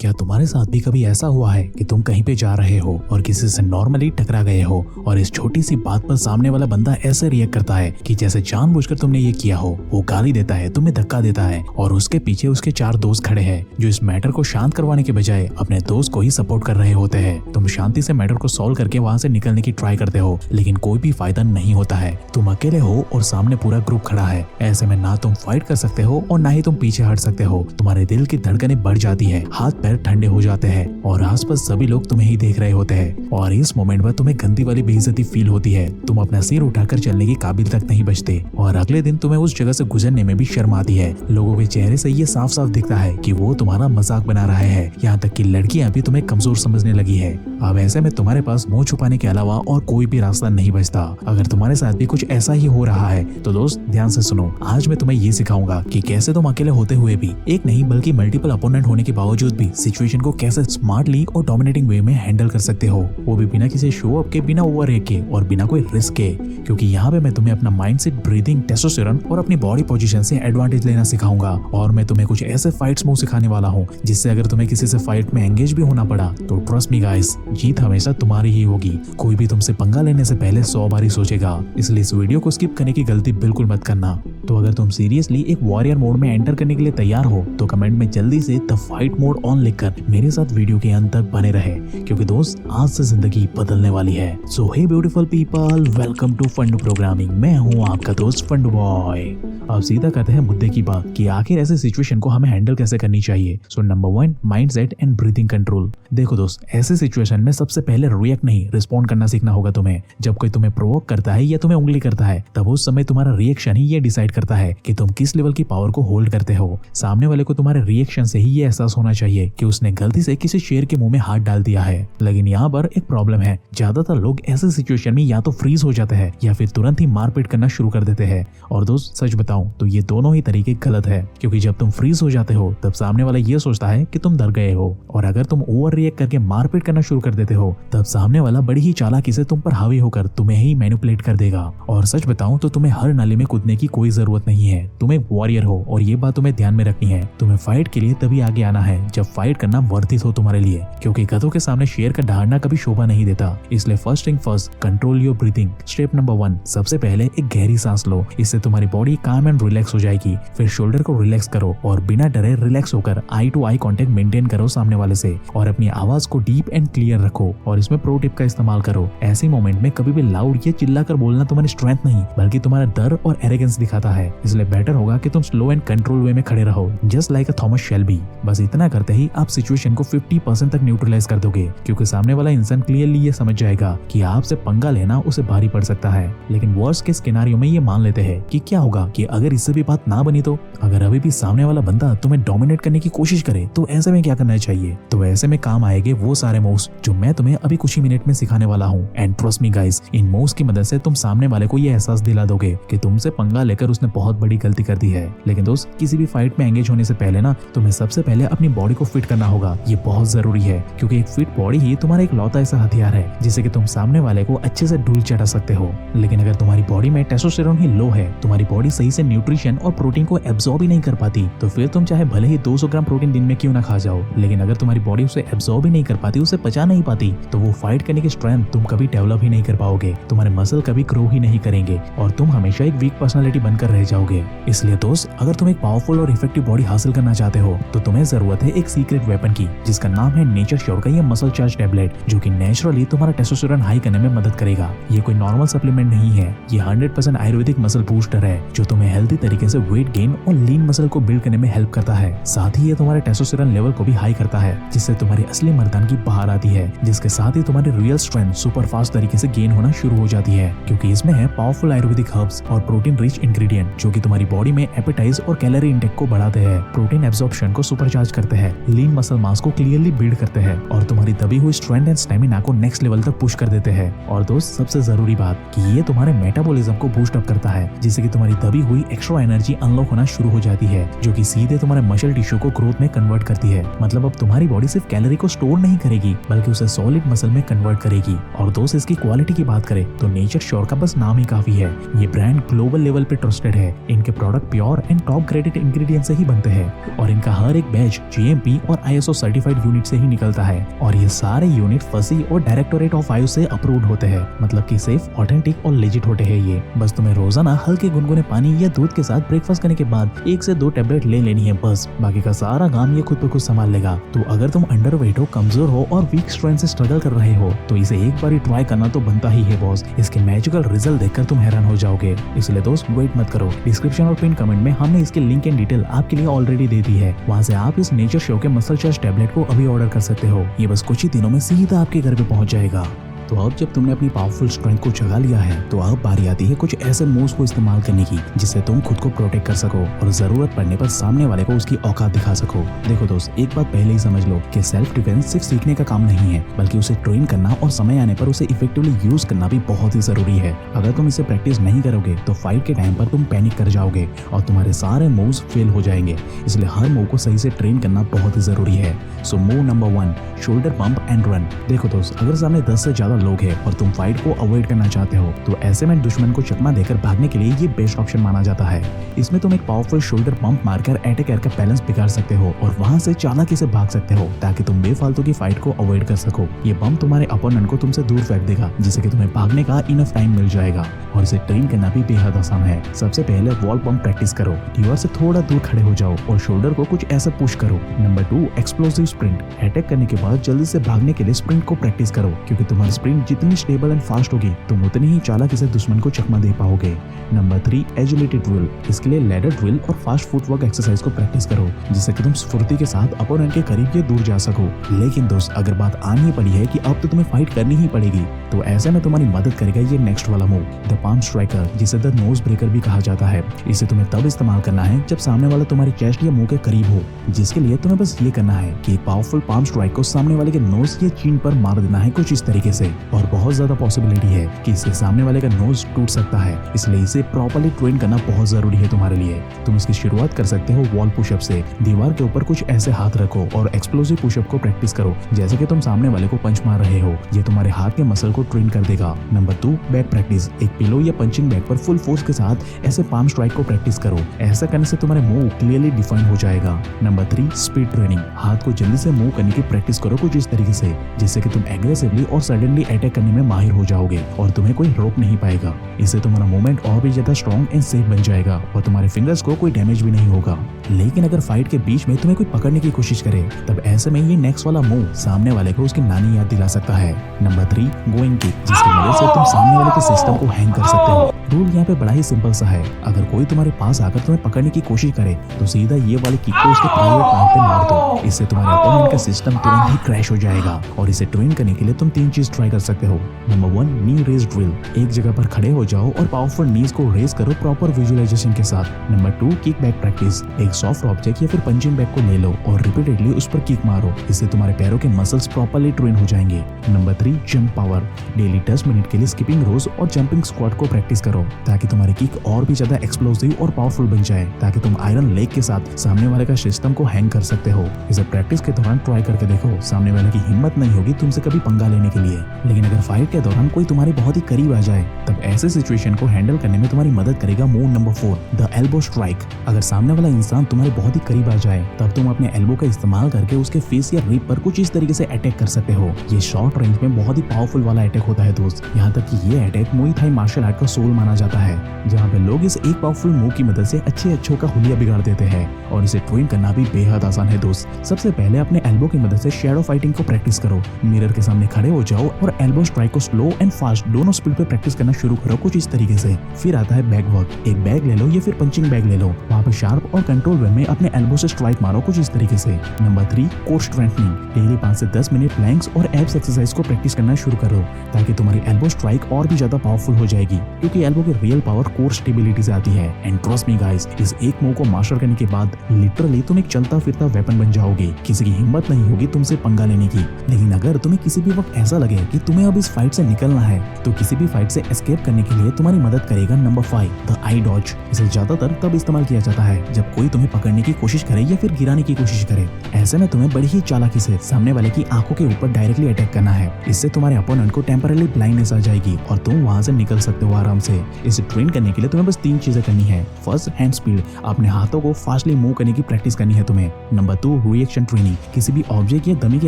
क्या तुम्हारे साथ भी कभी ऐसा हुआ है कि तुम कहीं पे जा रहे हो और किसी से नॉर्मली टकरा गए हो और इस छोटी सी बात पर सामने वाला बंदा ऐसे रिएक्ट करता है कि जैसे जानबूझकर तुमने ये किया हो। वो गाली देता है, तुम्हें धक्का देता है और उसके पीछे उसके 4 दोस्त खड़े हैं जो इस मैटर को शांत करवाने के बजाय अपने दोस्त को ही सपोर्ट कर रहे होते हैं। तुम शांति से मैटर को सॉल्व करके वहां से निकलने की ट्राई करते हो, लेकिन कोई भी फायदा नहीं होता है। तुम अकेले हो और सामने पूरा ग्रुप खड़ा है। ऐसे में ना तुम फाइट कर सकते हो और ना ही तुम पीछे हट सकते हो। तुम्हारे दिल की धड़कनें बढ़ जाती है, हाथ पैर ठंडे हो जाते हैं और आसपास सभी लोग तुम्हें ही देख रहे होते हैं और इस मोमेंट में तुम्हें गंदी वाली बेइज्जती फील होती है। तुम अपना सिर उठाकर चलने के काबिल तक नहीं बचते और अगले दिन तुम्हें उस जगह से गुजरने में भी शर्म आती है। लोगों के चेहरे से ये साफ साफ दिखता है कि वो तुम्हारा मजाक बना रहे हैं। यहाँ तक कि लड़कियां भी तुम्हें कमजोर समझने लगी है। अब ऐसे में तुम्हारे पास मुंह छुपाने के अलावा और कोई भी रास्ता नहीं बचता। अगर तुम्हारे साथ भी कुछ ऐसा ही हो रहा है तो दोस्त ध्यान से सुनो। आज मैं तुम्हें ये सिखाऊंगा कि कैसे तुम अकेले होते हुए भी, एक नहीं बल्कि मल्टीपल अपोनेंट होने के बावजूद भी सिचुएशन को कैसे स्मार्टली और डोमिनेटिंग वे में हैंडल कर सकते हो, वो भी बिना किसी शो अप के, बिना ओवर के और बिना कोई रिस्क के। क्योंकि यहाँ पे मैं तुम्हें अपना माइंडसेट, ब्रीदिंग, टेस्टोस्टेरोन और अपनी बॉडी पोजीशन से एडवांटेज लेना सिखाऊंगा और मैं तुम्हें कुछ ऐसे फाइट्स मूव सिखाने वाला हूँ जिससे अगर तुम्हें किसी से फाइट में एंगेज भी होना पड़ा तो ट्रस्ट मी गाइस, जीत हमेशा तुम्हारी ही होगी। कोई भी तुमसे पंगा लेने से पहले 100 बार ही सोचेगा। इसलिए इस वीडियो को स्किप करने की गलती बिल्कुल मत करना। तो अगर तुम सीरियसली एक वॉरियर मोड में एंटर करने के लिए तैयार हो तो कमेंट में जल्दी से द फाइट मोड ऑन लिखकर मेरे साथ वीडियो के अंत तक बने रहे, क्योंकि दोस्त आज से जिंदगी बदलने वाली है। So hey beautiful people, welcome to Fundoo programming. मैं हूँ आपका दोस्त फंडू बॉय। अब सीधा करते हैं मुद्दे की बात कि आखिर ऐसे सिचुएशन को हमें हैंडल कैसे करनी चाहिए। So number 1, mindset and breathing control. देखो दोस्त, ऐसे सिचुएशन में सबसे पहले रिएक्ट नहीं, रिस्पॉन्ड करना सीखना होगा तुम्हें। जब कोई तुम्हें प्रोवोक करता है या तुम्हें उंगली करता है तब उस समय तुम्हारा रिएक्शन ही ये डिसाइड करता है कि तुम किस लेवल की पावर को होल्ड करते हो। सामने वाले को तुम्हारे रिएक्शन से ही ये एहसास होना चाहिए कि उसने गलती से किसी शेर के मुंह में हाथ डाल दिया है। लेकिन यहाँ पर एक प्रॉब्लम है, ज्यादातर लोग ऐसे सिचुएशन में या तो फ्रीज हो जाते हैं या फिर तुरंत ही मारपीट करना शुरू कर देते हैं। और दोस्त सच बताऊं तो ये दोनों ही तरीके गलत है, क्योंकि जब तुम फ्रीज हो जाते हो तब सामने वाला ये सोचता है कि तुम डर गए हो, और अगर तुम ओवर रिएक्ट करके मारपीट करना शुरू कर देते हो तब सामने वाला बड़ी ही चालाकी से तुम पर हावी होकर तुम्हें ही मैनिपुलेट कर देगा। और सच बताऊं तो तुम्हें हर नाली में कूदने की कोई जरूरत नहीं है। तुम एक वॉरियर हो और ये बात तुम्हें ध्यान में रखनी है। तुम्हें फाइट के लिए तभी आगे आना है जब फाइट करना वर्थित हो तुम्हारे लिए, क्योंकि गधों के सामने शेर का दहाड़ना कभी शोभा नहीं देता। इसलिए first thing first, control your breathing. Step number 1, सबसे पहले एक गहरी सांस लो। इससे तुम्हारी बॉडी काम एंड रिलैक्स हो जाएगी। फिर शोल्डर को रिलैक्स करो और बिना डरे रिलैक्स होकर आई टू आई कांटेक्ट मेंटेन करो सामने वाले से, और अपनी आवाज को डीप एंड क्लियर रखो। और इसमें प्रो टिप का इस्तेमाल करो। ऐसे मोमेंट में कभी भी लाउड या चिल्लाकर बोलना तुम्हारी स्ट्रेंथ नहीं बल्कि तुम्हारा डर और एरोगेंस दिखाता है। इसलिए बेटर होगा कि तुम स्लो एंड कंट्रोल वे में खड़े रहो, जस्ट लाइक अ थॉमस शेल्बी। बस इतना करते ही आप सिचुएशन को 50% तक न्यूट्रलाइज कर दोगे, क्योंकि सामने वाला इंसान क्लियरली ये समझ जाएगा कि आपसे पंगा लेना उसे भारी पड़ सकता है। लेकिन वर्स्ट के सिनेरियो में ये मान लेते हैं कि क्या होगा कि अगर इससे भी बात ना बनी तो, अगर अभी भी सामने वाला बंदा तुम्हें डोमिनेट करने की कोशिश करे तो ऐसे में क्या करना चाहिए। तो ऐसे में काम आएंगे वो सारे मूव्स जो मैं तुम्हें अभी कुछ ही मिनट में सिखाने वाला हूँ। And trust me guys, in moves की मदद से तुम सामने वाले को ये एहसास दिला दोगे कि तुमसे पंगा लेकर उसने बहुत बड़ी गलती कर दी है। लेकिन दोस्त, किसी भी फाइट में एंगेज होने से पहले ना तुम्हें सबसे पहले अपनी बॉडी को फिट करना होगा। ये बहुत जरूरी है, क्योंकि एक फिट बॉडी ही तुम्हारा एक लौता ऐसा हथियार है जिससे कि तुम सामने वाले को अच्छे से धूल चटा सकते हो। लेकिन अगर तुम्हारी बॉडी में टेस्टोस्टेरोन ही लो है, तुम्हारी बॉडी सही से न्यूट्रिशन और प्रोटीन को एब्जॉर्ब ही नहीं कर पाती, तो फिर तुम चाहे भले ही 200 ग्राम प्रोटीन दिन में क्यों ना खा जाओ, लेकिन अगर तुम्हारी बॉडी उसे एब्जॉर्ब ही नहीं कर पाती, उसे पचा नहीं पाती, तो वो फाइट करने की स्ट्रेंथ तुम कभी डेवलप ही नहीं कर पाओगे। तुम्हारे मसल कभी ग्रो ही नहीं करेंगे और तुम हमेशा एक वीक पर्सनालिटी बनकर रह जाओगे। इसलिए दोस्त, अगर तुम एक पावरफुल और इफेक्टिव बॉडी हासिल करना चाहते हो तो तुम्हें जरूरत है एक सीक्रेट वेपन की, जिसका नाम है नेचर श्योर का ये मसल चार्ज टैबलेट, जो कि नेचुरली तुम्हारा टेस्टोस्टेरोन हाई करने में मदद करेगा। ये कोई नॉर्मल सप्लीमेंट नहीं है, ये 100% आयुर्वेदिक मसल बूस्टर है जो तुम्हें हेल्दी तरीके से वेट गेन और लीन मसल को बिल्ड करने में हेल्प करता है। साथ ही ये तुम्हारे टेस्टोस्टेरोन लेवल को भी हाई करता है, जिससे तुम्हारी असली मर्दानगी बाहर आती है, जिसके साथ ही तुम्हारी रियल स्ट्रेंथ सुपर फास्ट तरीके से गेन होना शुरू हो जाती है, क्योंकि इसमें है पावरफुल आयुर्वेदिक हर्ब्स और प्रोटीन रिच इंग्रेडिएंट जो कि तुम्हारी बॉडी में एपेटाइज और कैलोरी इंटेक को बढ़ाते हैं, प्रोटीन एब्जॉर्प्शन को सुपरचार्ज करते हैं, लीन मसल मास को क्लियरली बिल्ड करते हैं और तुम्हारी दबी हुई स्ट्रेंथ एंड स्टेमिना को नेक्स्ट लेवल तक पुश कर देते हैं। और दोस्त, सबसे जरूरी बात कि ये तुम्हारे मेटाबॉलिज्म को बूस्ट अप करता है, जिससे कि तुम्हारी दबी हुई एक्स्ट्रा एनर्जी अनलॉक होना शुरू हो जाती है, जो कि सीधे तुम्हारे मसल टिश्यू को ग्रोथ में कन्वर्ट करती है। मतलब अब तुम्हारी बॉडी सिर्फ कैलोरी को स्टोर नहीं करेगी बल्कि उसे सॉलिड मसल में कन्वर्ट करेगी। और दोस्त, इसकी क्वालिटी की बात करें तो नेचर श्योर का बस नाम ही काफी है। ये ब्रांड ग्लोबल लेवल पे ट्रस्टेड मैन्युफैक्चर्ड है। इनके product pure and top graded ingredient से ही बनते हैं और इनका हर एक बैच GMP और ISO सर्टिफाइड यूनिट से ही निकलता है और ये सारे यूनिट फसी और डायरेक्टोरेट ऑफ आयुष से अप्रूव्ड होते हैं, मतलब कि सेफ, ऑथेंटिक और लेजिट होते हैं ये। बस तुम्हें रोजाना हल्के गुनगुने पानी या दूध के साथ ब्रेकफास्ट करने के बाद 1 से 2 टैबलेट ले लेनी है, बस बाकी का सारा काम ये खुद ब खुद संभाल लेगा। तो अगर तुम अंडरवेट हो, कमजोर हो और वीक स्ट्रेंथ से स्ट्रगल कर रहे हो तो इसे एक बार ट्राई करना तो बनता ही है बॉस। इसके मैजिकल रिजल्ट देखकर तुम हैरान हो जाओगे। इसलिए दोस्त वेट मत करो, डिस्क्रिप्शन और पिन कमेंट में हमने इसके लिंक एंड डिटेल आपके लिए ऑलरेडी दे दी है। वहाँ से आप इस नेचर शो के मसल चार्ज टैबलेट को अभी ऑर्डर कर सकते हो। ये बस कुछ ही दिनों में सीधा आपके घर पे पहुँच जाएगा। तो अब जब तुमने अपनी पावरफुल स्ट्रेंथ को जगा लिया है तो अब बारी आती है कुछ ऐसे मूव्स को इस्तेमाल करने की जिससे तुम खुद को प्रोटेक्ट कर सको और जरूरत पड़ने पर सामने वाले को उसकी औकात दिखा सको। देखो दोस्त, एक बात पहले ही समझ लो कि सेल्फ डिफेंस सिर्फ सीखने का काम नहीं है, बल्कि उसे ट्रेन करना और समय आने पर उसे इफेक्टिवली यूज करना भी बहुत ही जरूरी है। अगर तुम इसे प्रैक्टिस नहीं करोगे तो फाइट के टाइम पर तुम पैनिक कर जाओगे और तुम्हारे सारे मूव्स फेल हो जाएंगे। इसलिए हर मूव को सही से ट्रेन करना बहुत ही जरूरी है। So move number 1, shoulder pump and run. देखो दोस्त, अगर सामने 10 से ज्यादा लोग हैं और तुम फाइट को अवॉइड करना चाहते हो तो ऐसे में दुश्मन को चकमा देकर भागने के लिए ये बेस्ट ऑप्शन माना जाता है। इसमें तुम एक पावरफुल शोल्डर पंप मारकर अटैकर का बैलेंस बिगाड़ सकते हो और वहां से चालाकी से भाग सकते हो ताकि तुम बेफालतू की फाइट को अवॉइड कर सको। ये पंप तुम्हारे अपोनेंट को तुमसे दूर फेंक देगा जिससे कि तुम्हें भागने का इनफ टाइम मिल जाएगा और इसे ट्रेन करना भी बेहद आसान है। सबसे पहले वॉल पंप प्रैक्टिस करो। दीवार से थोड़ा दूर खड़े हो जाओ और शोल्डर को कुछ ऐसा पुश करो। Number 2, explosive sprint. अटैक करने के बाद जल्दी से भागने के लिए स्प्रिंट को प्रैक्टिस करो, क्योंकि तुम्हारी स्प्रिंट जितनी स्टेबल एंड फास्ट होगी तुम उतनी ही चालाकी से दुश्मन को चकमा दे पाओगे। Number 3, agility drill. इसके लिए लैडर ड्रिल और फास्ट फुटवर्क एक्सरसाइज को प्रैक्टिस करो जिससे कि तुम स्फूर्ति के साथ अपोनेंट के करीब या दूर जा सको। लेकिन दोस्त, अगर बात आनी पड़ी है कि अब तो तुम्हें फाइट करनी ही पड़ेगी तो ऐसे में तुम्हारी मदद करेगा ये नेक्स्ट वाला मूव, द पाम स्ट्राइकर, जिसे द नोज ब्रेकर भी कहा जाता है। इसे तुम्हें तब इस्तेमाल करना है जब सामने वाला तुम्हारी चेस्ट या मुंह के करीब हो, जिसके लिए तुम्हें बस ये करना है कि एक पावरफुल पाम स्ट्राइक को सामने वाले के नोज या चीन पर मार देना है कुछ इस तरीके से। और बहुत ज्यादा पॉसिबिलिटी है कि इससे सामने वाले का नोज टूट सकता है, इसलिए इसे प्रॉपर्ली ट्रेन करना बहुत जरूरी है तुम्हारे लिए। तुम इसकी शुरुआत कर सकते हो वॉल पुशअप से। दीवार के ऊपर कुछ ऐसे हाथ रखो और एक्सप्लोसिव पुशअप को प्रैक्टिस करो जैसे कि तुम सामने वाले को पंच मार रहे हो। ये तुम्हारे हाथ के मसल को ट्रेन कर देगा। Number 2, back practice. एक पिलो या पंचिंग बैग पर फुल फोर्स के साथ ऐसे पाम स्ट्राइक को प्रैक्टिस करो। ऐसा करने से तुम्हारे मूव क्लियरली डिफाइन हो जाएगा। Number 3, speed training. हाथ को जल्दी से मूव करने की प्रैक्टिस करो कुछ इस तरीके से जिससे कि तुम एग्रेसिवली और सडनली अटैक करने में माहिर हो जाओगे और तुम्हें कोई रोक नहीं पाएगा। इससे तुम्हारा मूवमेंट और भी ज्यादा स्ट्रॉन्ग एंड सेफ बन जाएगा और तुम्हारे फिंगर्स को कोई डैमेज भी नहीं होगा। लेकिन अगर फाइट के बीच में तुम्हें कोई पकड़ने की कोशिश करे तब ऐसे में ये नेक्स्ट वाला मूव सामने वाले को उसकी नानी याद दिला सकता है। नंबर 3, गोइंग किक, जिसकी मदद से तुम सामने वाले के सिस्टम को हैंग कर सकते हो। रूल यहाँ पे बड़ा ही सिंपल सा है। अगर कोई तुम्हारे पास आकर तुम्हें पकड़ने की कोशिश करे तो सीधा ये वाले किक को उसके प्राइवेट पार्ट पे मार दो। इससे तुम्हारे अपोनेंट का सिस्टम तुरंत ही क्रैश हो जाएगा। और इसे ट्रेन करने के लिए तुम 3 चीज ट्राई कर सकते हो। नंबर 1, नी रेज ड्रिल। एक जगह पर खड़े हो जाओ और पावरफुल नीज को रेज करो प्रॉपर विजुअलाइजेशन के साथ। Number 2, kick back practice. एक सॉफ्ट ऑब्जेक्ट या फिर पंचिंग बैग को ले लो और रिपीटेडली उस पर किक मारो। इससे तुम्हारे पैरों के मसल्स प्रॉपर्ली ट्रेन हो जाएंगे। Number 3, jump power. Daily 10 minute के लिए स्किपिंग रोज और जंपिंग स्क्वाट को प्रैक्टिस करो ताकि तुम्हारी किक और भी ज्यादा एक्सप्लोसिव और पावरफुल बन जाए, ताकि तुम आयरन लेग के साथ सामने वाले का सिस्टम को हैंग कर सकते हो। इसे प्रैक्टिस के दौरान ट्राई करके देखो। सामने वाले की हिम्मत नहीं होगी तुमसे कभी पंगा लेने के लिए। लेकिन अगर फाइट के दौरान कोई तुम्हारे बहुत ही करीब आ जाए तब ऐसे सिचुएशन को हैंडल करने में तुम्हारी मदद करेगा move number 4, the elbow strike. अगर सामने वाला इंसान तुम्हारे बहुत ही करीब आ जाए तब तुम अपने एल्बो का इस्तेमाल करके उसके फेस या रिब पर कुछ इस तरीके से अटैक कर सकते हो। ये शॉर्ट रेंज में बहुत ही पावरफुल वाला अटैक होता है दोस्त। यहाँ तक कि ये अटैक मुई थाई मार्शल आर्ट का सोल माना जाता है, जहाँ पे लोग इस एक पावरफुल मूव की मदद से अच्छे का हुलिया बिगाड़ देते हैं। और इसे ट्रेन करना भी बेहद आसान है दोस्त। सबसे पहले अपने एल्बो की मदद से शैडो फाइटिंग को प्रैक्टिस करो। मिरर के सामने खड़े हो जाओ और एल्बो स्ट्राइक को स्लो एंड फास्ट दोनों स्पीड पे प्रैक्टिस करना शुरू करो कुछ इस तरीके से। फिर आता है बैक वर्क। एक बैग ले लो या फिर पंचिंग बैग ले लो, वहाँ पे शार्प और कंट्रोल वे में अपने एल्बो से स्ट्राइक मारो कुछ इस तरीके से। Number 3, core strengthening. डेली 5 से 10 मिनट प्लैंक्स और एब्स एक्सरसाइज को प्रैक्टिस करना शुरू करो ताकि तुम्हारी एल्बो स्ट्राइक और भी ज्यादा पावरफुल हो जाएगी, क्योंकि एल्बो की रियल पावर कोर स्टेबिलिटी से आती है। एंड ट्रस्ट मी गाइस, इस एक मूव को मास्टर करने के बाद लिटरली तुम एक चलता फिरता वेपन बन जाओगे। किसी की हिम्मत नहीं होगी तुमसे पंगा लेने की। लेकिन अगर तुम्हें किसी भी वक्त ऐसा लगे कि तुम्हें अब इस फाइट से निकलना है तो किसी भी फाइट से एस्केप करने के लिए तुम्हारी मदद करेगा नंबर 5, द आई डॉज। इसे ज्यादातर तब इस्तेमाल किया जाता है जब कोई तुम्हें तुम्हें पकड़ने की कोशिश करे या फिर गिराने की कोशिश करे। ऐसे में तुम्हें बड़ी ही चालाकी से सामने वाले की आंखों के ऊपर डायरेक्टली अटैक करना है। इससे तुम्हारे अपोनेंट को टेम्पररी ब्लाइंडनेस आ जाएगी और तुम वहां से निकल सकते हो आराम से। इसे ट्रेन करने के लिए तुम्हें बस 3 चीजें करनी है। फर्स्ट, हैंड स्पीड, अपने हाथों को फास्टली मूव करने की प्रैक्टिस करनी है तुम्हें। नंबर 2, रिएक्शन ट्रेनिंग, किसी भी ऑब्जेक्ट या डमी की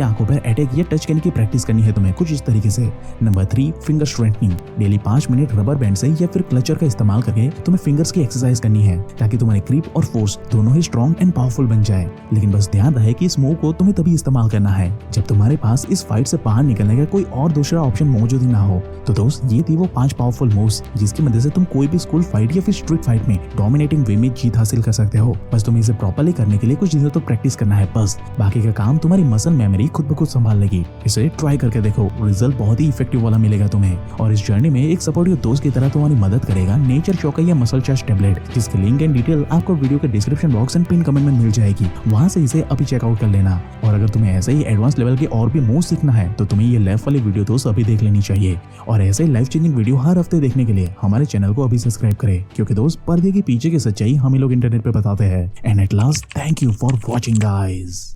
आंखों पर अटैक या टच करने की प्रैक्टिस करनी है तुम्हें कुछ इस तरीके से। Number 3, finger strengthening, daily 5 minute rubber band से या फिर क्लचर का इस्तेमाल करके तुम्हें फिंगर्स की एक्सरसाइज करनी है ताकि तुम्हारी ग्रिप और फोर्स दोनों ही स्ट्रॉन्ग एंड पावरफुल बन जाए। लेकिन बस ध्यान रहे कि इस मूव को तुम्हें तभी इस्तेमाल करना है जब तुम्हारे पास इस फाइट से बाहर निकलने का कोई और दूसरा ऑप्शन मौजूद ही ना हो। तो दोस्त, ये थी वो 5 पावरफुल मूव्स जिसकी मदद से तुम कोई भी स्कूल फाइट या फिर स्ट्रीट फाइट में डोमिनेटिंग वे में जीत हासिल कर सकते हो। बस तुम्हें इसे प्रॉपर्ली करने के लिए कुछ चीजों तो प्रैक्टिस करना है, बस बाकी का काम तुम्हारी मसल मेमोरी खुद ब खुद संभाल लेगी। इसे ट्राई करके देखो, रिजल्ट बहुत ही इफेक्टिव वाला मिलेगा तुम्हें। और इस जर्नी में एक सपोर्टिव दोस्त की तरह तुम्हारी मदद करेगा नेचर चौका या मसल चार्ज टेबलेट, जिसकी लिंक एंड डिटेल आपको वीडियो के description box and pin comment में मिल जाएगी। वहां से इसे अभी चेकआउट कर लेना। और अगर तुम्हें ऐसे ही एडवांस लेवल के और भी मूव सीखना है तो तुम्हें ये लेफ्ट वाली वीडियो दोस्त अभी देख लेनी चाहिए। और ऐसे लाइफ चेंजिंग वीडियो हर हफ्ते देखने के लिए हमारे चैनल को अभी सब्सक्राइब करें, क्योंकि दोस्त पर्दे के पीछे की सच्चाई हम लोग इंटरनेट पे बताते हैं। And at last, thank you for watching guys.